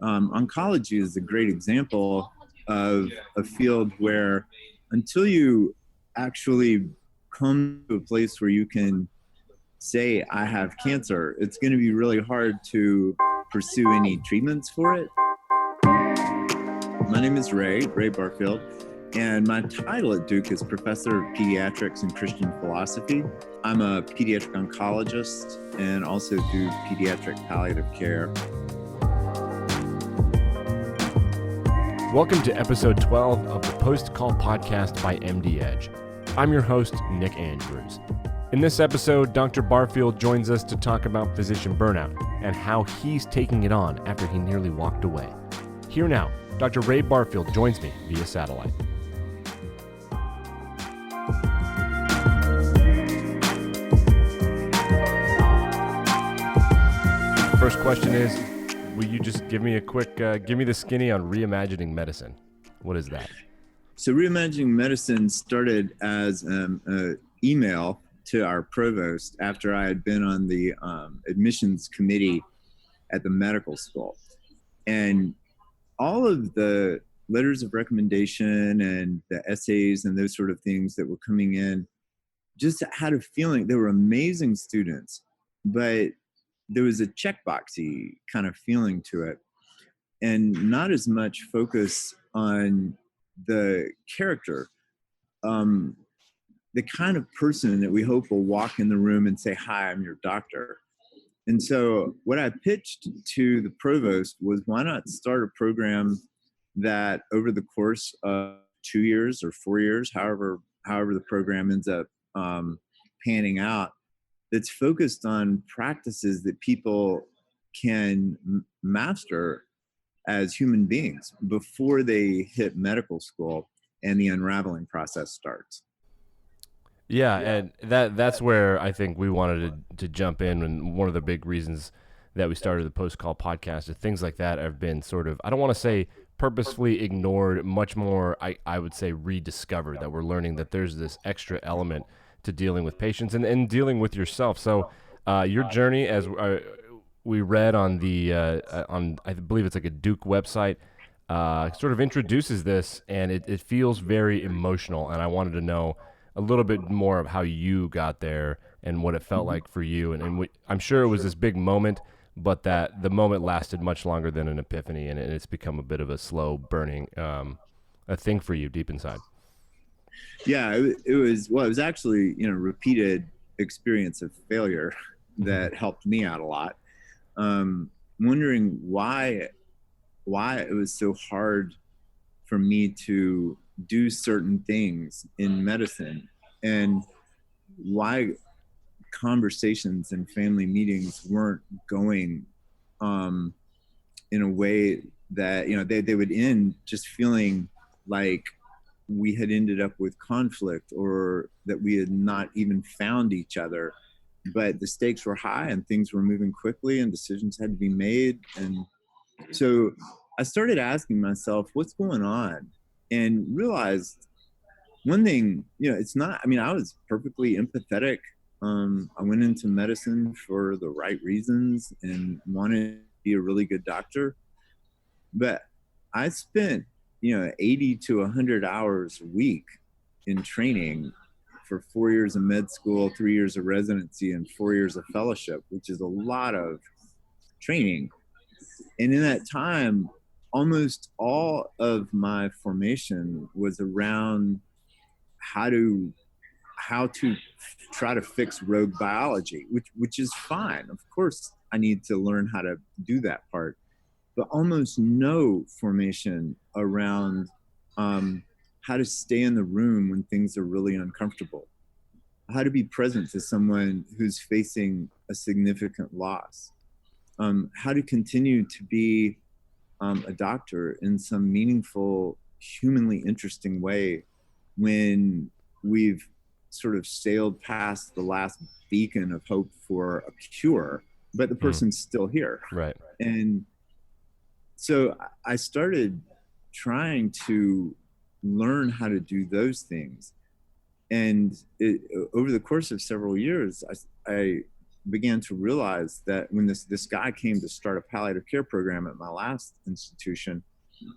oncology is a great example of a field where until you actually come to a place where you can say, I have cancer, it's going to be really hard to pursue any treatments for it. My name is Ray Barfield, and my title at Duke is Professor of Pediatrics and Christian Philosophy. I'm a pediatric oncologist and also do pediatric palliative care. Welcome to episode 12 of the Post-Call podcast by MD Edge. I'm your host, Nick Andrews. In this episode, Dr. Barfield joins us to talk about physician burnout and how he's taking it on after he nearly walked away. Here now, Dr. Ray Barfield joins me via satellite. First question is, will you just give me a quick, give me the skinny on reimagining medicine? What is that? So reimagining medicine started as an email to our provost after I had been on the admissions committee at the medical school. And all of the letters of recommendation and the essays and those sort of things that were coming in just had a feeling they were amazing students, but there was a checkboxy kind of feeling to it and not as much focus on the character, the kind of person that we hope will walk in the room and say, hi, I'm your doctor. And so what I pitched to the provost was, why not start a program that over the course of 2 years or 4 years, however the program ends up panning out, that's focused on practices that people can master as human beings before they hit medical school and the unraveling process starts. Yeah, and that's where I think we wanted to jump in, and one of the big reasons that we started the Post-Call podcast is things like that have been sort of, I don't want to say purposefully ignored, much more, I would say rediscovered, that we're learning that there's this extra element to dealing with patients and dealing with yourself. So your journey, as we read on the, on I believe it's like a Duke website, sort of introduces this, and it feels very emotional, and I wanted to know a little bit more of how you got there and what it felt like for you. And I'm sure it was this big moment, but that the moment lasted much longer than an epiphany, and it's become a bit of a slow burning a thing for you deep inside. Yeah, it was actually, repeated experience of failure that helped me out a lot. Wondering why it was so hard for me to do certain things in medicine, and why conversations and family meetings weren't going in a way that they would end just feeling like we had ended up with conflict, or that we had not even found each other, but the stakes were high and things were moving quickly and decisions had to be made. And so I started asking myself, what's going on? And realized one thing, it's not, I was perfectly empathetic. I went into medicine for the right reasons and wanted to be a really good doctor. But I spent, 80 to 100 hours a week in training for 4 years of med school, 3 years of residency, and 4 years of fellowship, which is a lot of training. And in that time, almost all of my formation was around how to try to fix rogue biology, which is fine. Of course, I need to learn how to do that part, but almost no formation around how to stay in the room when things are really uncomfortable, how to be present to someone who's facing a significant loss, how to continue to be a doctor in some meaningful, humanly interesting way when we've sort of sailed past the last beacon of hope for a cure, but the person's still here. Right. And so I started trying to learn how to do those things. And over the course of several years, I began to realize that when this guy came to start a palliative care program at my last institution,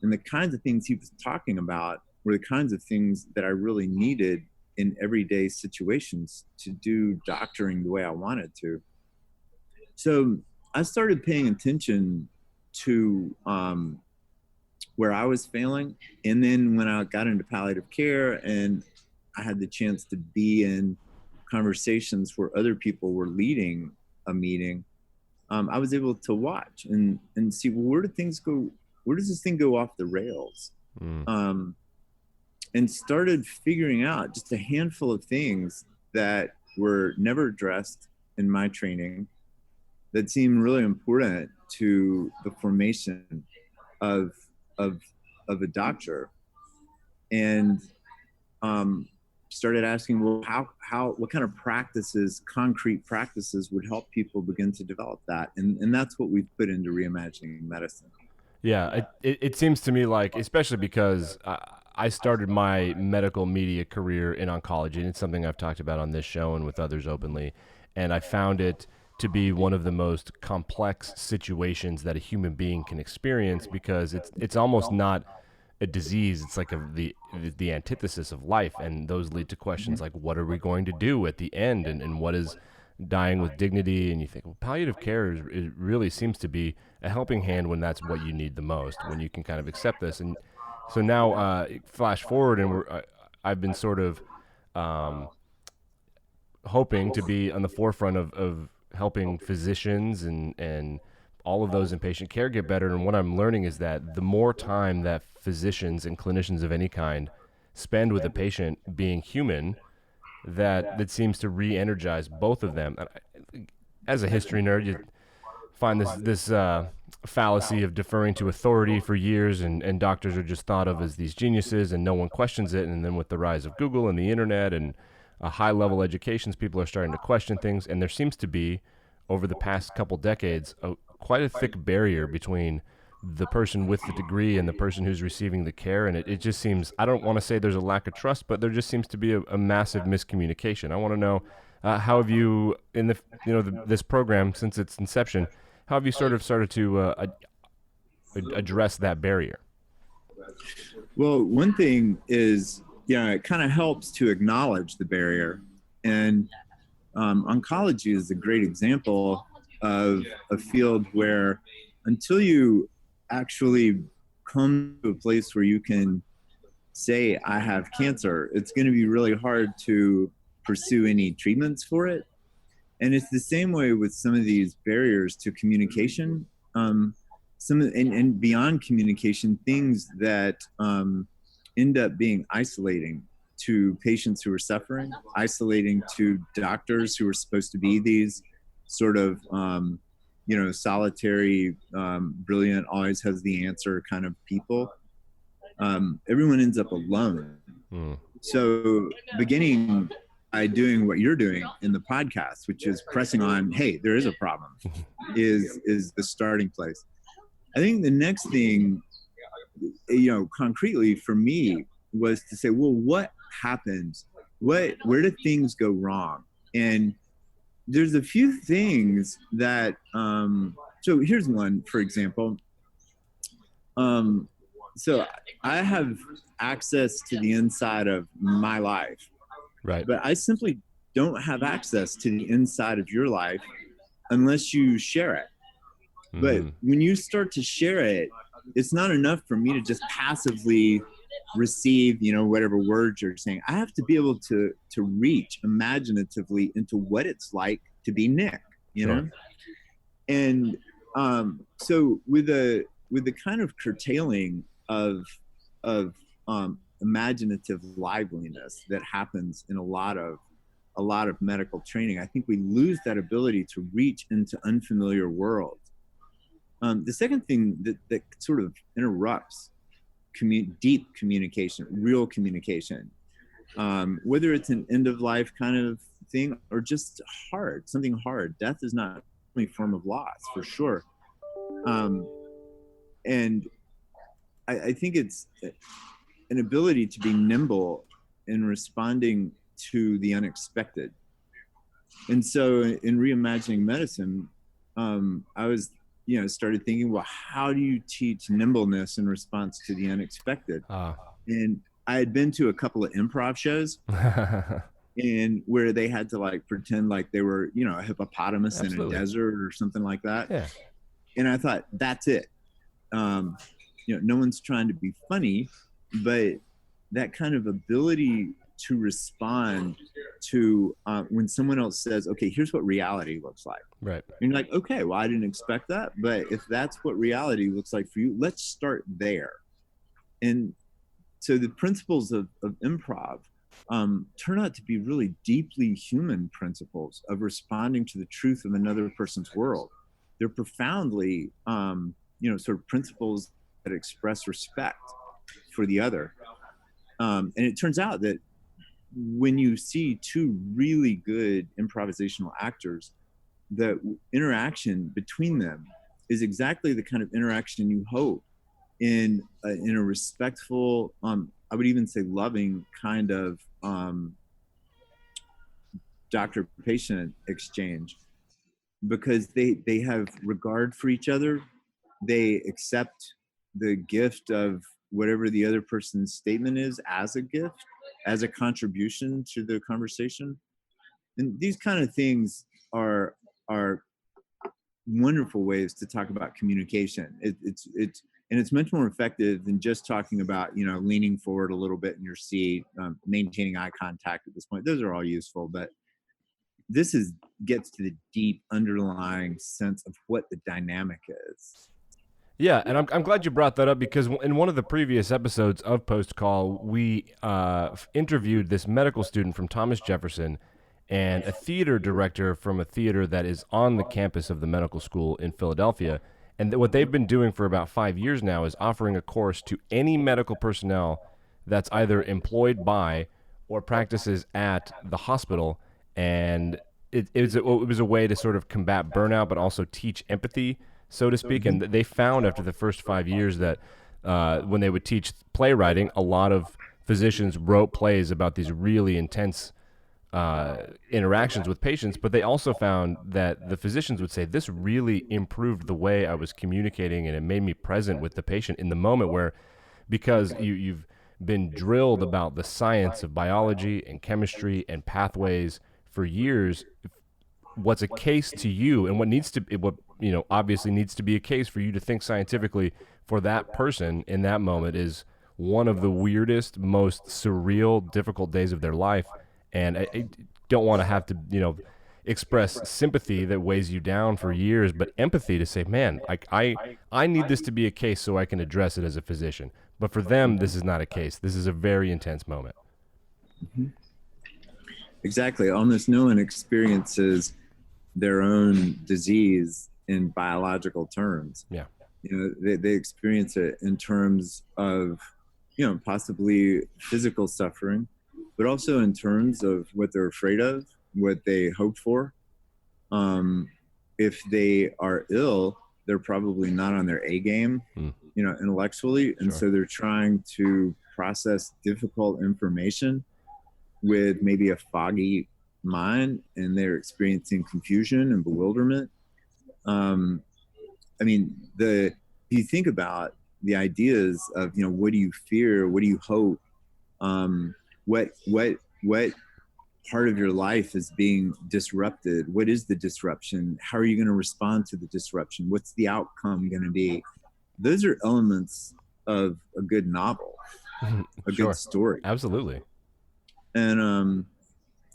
and the kinds of things he was talking about were the kinds of things that I really needed in everyday situations to do doctoring the way I wanted to. So I started paying attention to where I was failing. And then when I got into palliative care and I had the chance to be in conversations where other people were leading a meeting, I was able to watch and see, well, where do things go? Where does this thing go off the rails? And started figuring out just a handful of things that were never addressed in my training that seemed really important to the formation of of of a doctor, and started asking, well, how what kind of practices, concrete practices, would help people begin to develop that, and that's what we've put into reimagining medicine. Yeah, it seems to me like, especially because I started my medical media career in oncology, and it's something I've talked about on this show and with others openly, and I found it to be one of the most complex situations that a human being can experience, because it's almost not a disease. It's like the antithesis of life, and those lead to questions like, what are we going to do at the end, and what is dying with dignity? And you think, well, palliative care is really seems to be a helping hand when that's what you need the most, when you can kind of accept this. And so now, flash forward, and I've been sort of hoping to be on the forefront of helping physicians and all of those in patient care get better. And what I'm learning is that the more time that physicians and clinicians of any kind spend with a patient being human, that seems to re-energize both of them. As a history nerd, you find this fallacy of deferring to authority for years, and doctors are just thought of as these geniuses and no one questions it. And then with the rise of Google and the internet and high-level educations, people are starting to question things. And there seems to be, over the past couple decades, quite a thick barrier between the person with the degree and the person who's receiving the care. And it just seems, I don't want to say there's a lack of trust, but there just seems to be a massive miscommunication. I want to know, how have you, in this program, since its inception, how have you sort of started to address that barrier? Well, one thing is, it kind of helps to acknowledge the barrier. And oncology is a great example of a field where, until you actually come to a place where you can say, I have cancer, it's going to be really hard to pursue any treatments for it. And it's the same way with some of these barriers to communication, and beyond communication, things that end up being isolating to patients who are suffering, isolating to doctors who are supposed to be these sort of solitary, brilliant, always has the answer kind of people. Everyone ends up alone. So beginning by doing what you're doing in the podcast, which is pressing on, hey, there is a problem, is the starting place. I think the next thing, concretely for me, was to say, well, what happens? Where do things go wrong? And there's a few things that, so here's one, for example. So I have access to the inside of my life, right? But I simply don't have access to the inside of your life unless you share it. Mm-hmm. But when you start to share it, it's not enough for me to just passively receive, whatever words you're saying. I have to be able to reach imaginatively into what it's like to be Nick, Sure. And so with the kind of curtailing of imaginative liveliness that happens in a lot of medical training, I think we lose that ability to reach into unfamiliar worlds. The second thing that sort of interrupts deep communication, real communication, whether it's an end of life kind of thing or just something hard. Death is not only a form of loss, for sure. And I think it's an ability to be nimble in responding to the unexpected. And so in reimagining medicine, I was, started thinking, well, how do you teach nimbleness in response to the unexpected? And I had been to a couple of improv shows and where they had to like pretend like they were, a hippopotamus in a desert or something like that. Yeah. And I thought, that's it. No one's trying to be funny, but that kind of ability to respond to when someone else says, okay, here's what reality looks like. Right. And you're like, okay, well, I didn't expect that. But if that's what reality looks like for you, let's start there. And so the principles of improv turn out to be really deeply human principles of responding to the truth of another person's world. They're profoundly, sort of principles that express respect for the other. And it turns out that when you see two really good improvisational actors, the interaction between them is exactly the kind of interaction you hope in a respectful, I would even say loving kind of doctor-patient exchange, because they have regard for each other. They accept the gift of whatever the other person's statement is as a gift, as a contribution to the conversation. And these kind of things are wonderful ways to talk about communication. It's much more effective than just talking about, leaning forward a little bit in your seat, maintaining eye contact at this point. Those are all useful, but this gets to the deep underlying sense of what the dynamic is. Yeah, and I'm glad you brought that up, because in one of the previous episodes of Post Call, we interviewed this medical student from Thomas Jefferson and a theater director from a theater that is on the campus of the medical school in Philadelphia. And what they've been doing for about 5 years now is offering a course to any medical personnel that's either employed by or practices at the hospital. And it was a way to sort of combat burnout, but also teach empathy, so to speak. And they found after the first 5 years that when they would teach playwriting, a lot of physicians wrote plays about these really intense interactions with patients, but they also found that the physicians would say, this really improved the way I was communicating, and it made me present with the patient in the moment, where because you've been drilled about the science of biology and chemistry and pathways for years, what's a case to you and what obviously needs to be a case for you to think scientifically for that person in that moment is one of the weirdest, most surreal, difficult days of their life. And I don't want to have to, express sympathy that weighs you down for years, but empathy to say, man, I need this to be a case so I can address it as a physician. But for them, this is not a case. This is a very intense moment. Mm-hmm. Exactly. Almost no one experiences their own disease in biological terms. Yeah. They experience it in terms of, possibly physical suffering, but also in terms of what they're afraid of, what they hope for. If they are ill, they're probably not on their A game, intellectually. And so they're trying to process difficult information with maybe a foggy mind, and they're experiencing confusion and bewilderment. If you think about the ideas of, what do you fear? What do you hope? What part of your life is being disrupted? What is the disruption? How are you going to respond to the disruption? What's the outcome going to be? Those are elements of a good novel, a good story. Absolutely. And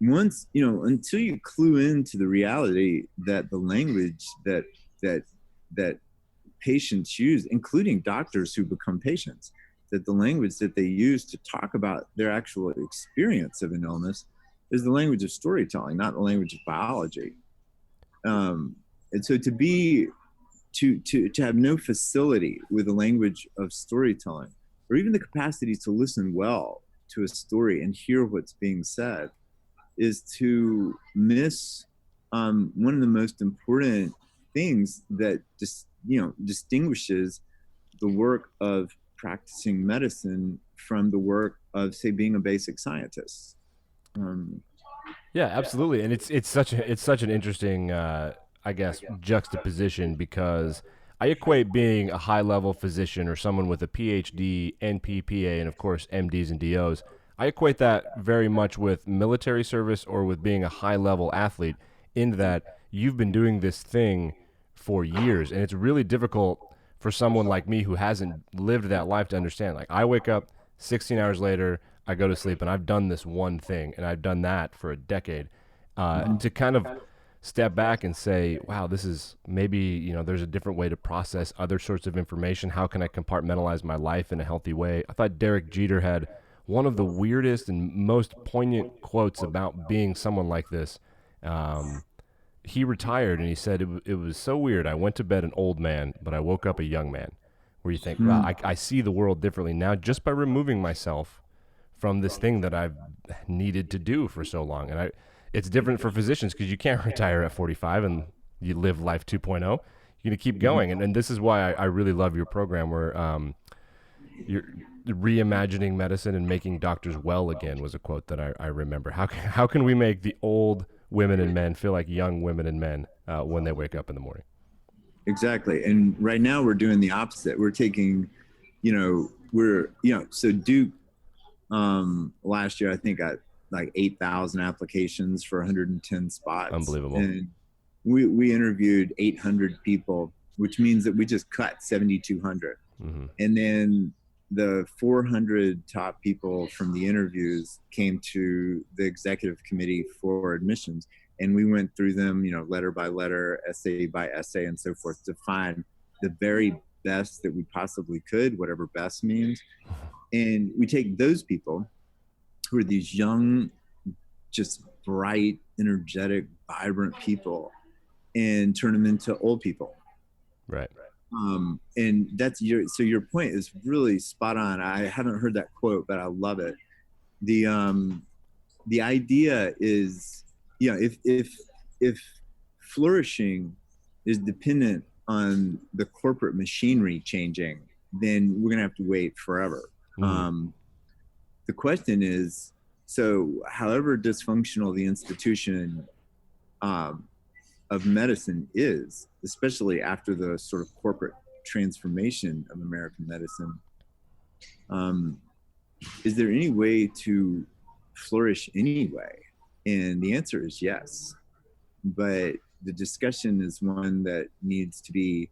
once, until you clue into the reality that the language that patients use, including doctors who become patients, that the language that they use to talk about their actual experience of an illness is the language of storytelling, not the language of biology. And so to have no facility with the language of storytelling, or even the capacity to listen well to a story and hear what's being said, is to miss one of the most important things that distinguishes the work of practicing medicine from the work of, say, being a basic scientist. Yeah, absolutely, and it's such an interesting, I guess, juxtaposition because I equate being a high level physician or someone with a PhD, NPPA, and of course MDs and DOs. I equate that very much with military service or with being a high level athlete. In that you've been doing this thing for years, and it's really difficult for someone like me who hasn't lived that life to understand. Like I wake up 16 hours later, I go to sleep, and I've done this one thing, and I've done that for a decade. To kind of step back and say, wow, this is maybe, there's a different way to process other sorts of information. How can I compartmentalize my life in a healthy way? I thought Derek Jeter had one of the weirdest and most poignant quotes about being someone like this. Um, he retired and he said, it was so weird. I went to bed an old man, but I woke up a young man. Where you think, wow, I see the world differently now just by removing myself from this thing that I've needed to do for so long. And it's different for physicians because you can't retire at 45 and you live life 2.0. You're going to keep going. And this is why I really love your program where you're reimagining medicine and making doctors well again was a quote that I remember. How can we make the old women and men feel like young women and men when they wake up in the morning? Exactly. And right now we're doing the opposite. We're taking, so Duke last year I think got like 8,000 applications for 110 spots. Unbelievable. And we interviewed 800 people, which means that we just cut 7,200. Mm-hmm. And then the 400 top people from the interviews came to the executive committee for admissions. And we went through them, letter by letter, essay by essay, and so forth to find the very best that we possibly could, whatever best means. And we take those people who are these young, just bright, energetic, vibrant people and turn them into old people. Right. And that's your point is really spot on. I haven't heard that quote, but I love it. The idea is, if flourishing is dependent on the corporate machinery changing, then we're going to have to wait forever. Mm-hmm. The question is, so however dysfunctional the institution of medicine is, especially after the sort of corporate transformation of American medicine, is there any way to flourish anyway? And the answer is yes. But the discussion is one that needs to be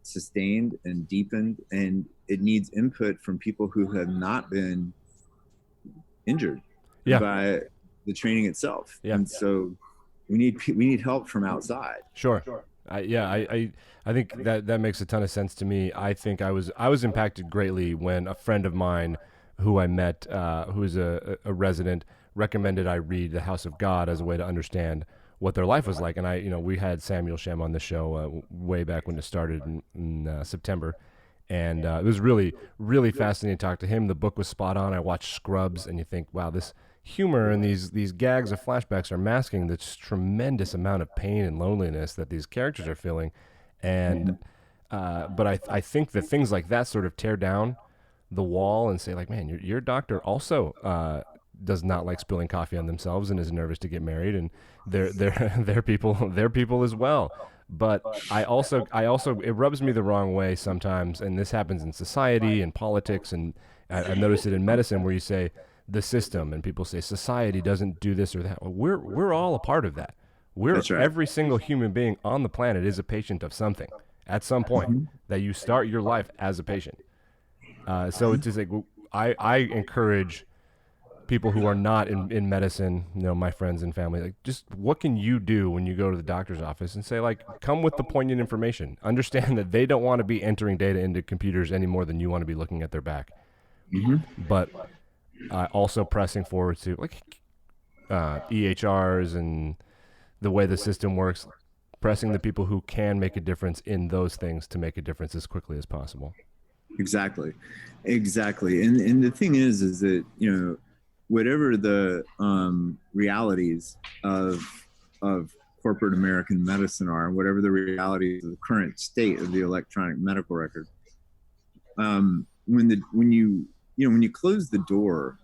sustained and deepened, and it needs input from people who have not been injured by the training itself. Yeah. And so we need help from outside. Sure. I think that makes a ton of sense to me. I think I was impacted greatly when a friend of mine who I met, who is a resident, recommended I read The House of God as a way to understand what their life was like. And we had Samuel Shem on the show way back when it started in September. And it was really, really fascinating to talk to him. The book was spot on. I watched Scrubs, and you think, wow, this humor and these gags of flashbacks are masking this tremendous amount of pain and loneliness that these characters are feeling. And but I think that things like that sort of tear down the wall and say, like, man, your doctor also does not like spilling coffee on themselves and is nervous to get married, and they're people as well. But I also it rubs me the wrong way sometimes, and this happens in society and politics, and I've noticed it in medicine where you say the system, and people say society doesn't do this or that. Well, we're all a part of that. That's right. Every single human being on the planet is a patient of something at some point that you start your life as a patient. So it's just like I encourage people who are not in medicine, my friends and family, like, just what can you do when you go to the doctor's office and say, like, come with the poignant information. Understand that they don't want to be entering data into computers any more than you want to be looking at their back. Mm-hmm. But also pressing forward to EHRs and the way the system works, pressing the people who can make a difference in those things to make a difference as quickly as possible. Exactly. And the thing is that, whatever the realities of corporate American medicine are, whatever the realities of the current state of the electronic medical record, when you close the door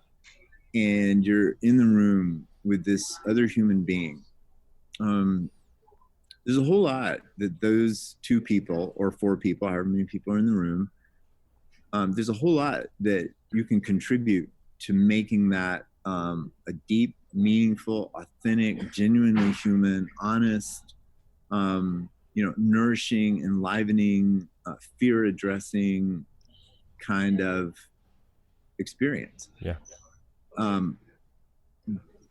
and you're in the room with this other human being, there's a whole lot that those 2 people or 4 people, however many people are in the room, there's a whole lot that you can contribute to making that a deep, meaningful, authentic, genuinely human, honest, nourishing, enlivening, fear addressing kind of experience. Yeah.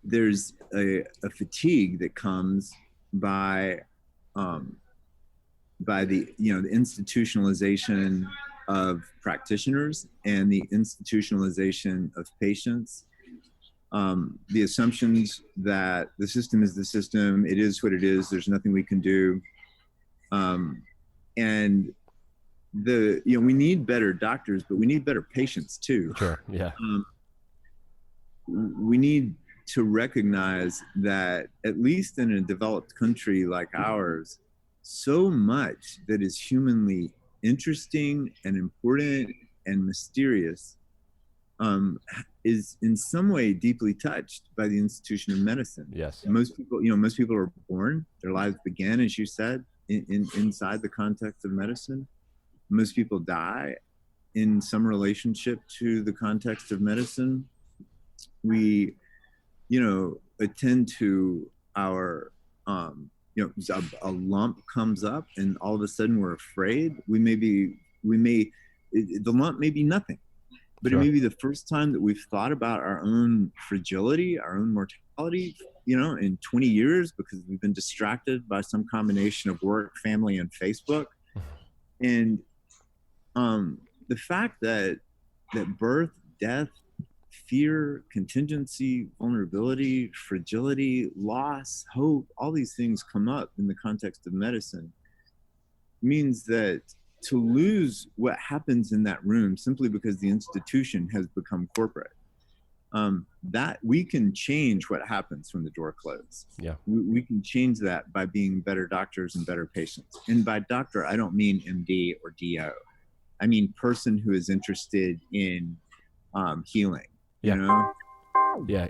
There's a fatigue that comes by the the institutionalization of practitioners and the institutionalization of patients. The assumptions that the system is the system, it is what it is, there's nothing we can do. And we need better doctors, but we need better patients too. Sure. Yeah. We need to recognize that, at least in a developed country like ours, so much that is humanly interesting and important and mysterious is in some way deeply touched by the institution of medicine. Yes. Most people are born, their lives begin, as you said, inside the context of medicine. Most people die in some relationship to the context of medicine. We, attend to our, a lump comes up and all of a sudden we're afraid. The lump may be nothing, but sure, it may be the first time that we've thought about our own fragility, our own mortality, in 20 years, because we've been distracted by some combination of work, family, and Facebook. And the fact that birth, death, fear, contingency, vulnerability, fragility, loss, hope, all these things come up in the context of medicine means that to lose what happens in that room simply because the institution has become corporate, that we can change what happens when the door closes. Yeah. We can change that by being better doctors and better patients. And by doctor, I don't mean MD or DO. I mean person who is interested in healing. Yeah. Yeah.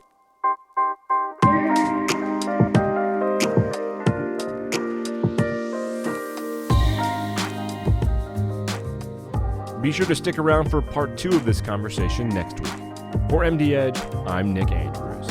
Be sure to stick around for part 2 of this conversation next week. For MD Edge, I'm Nick Andrews.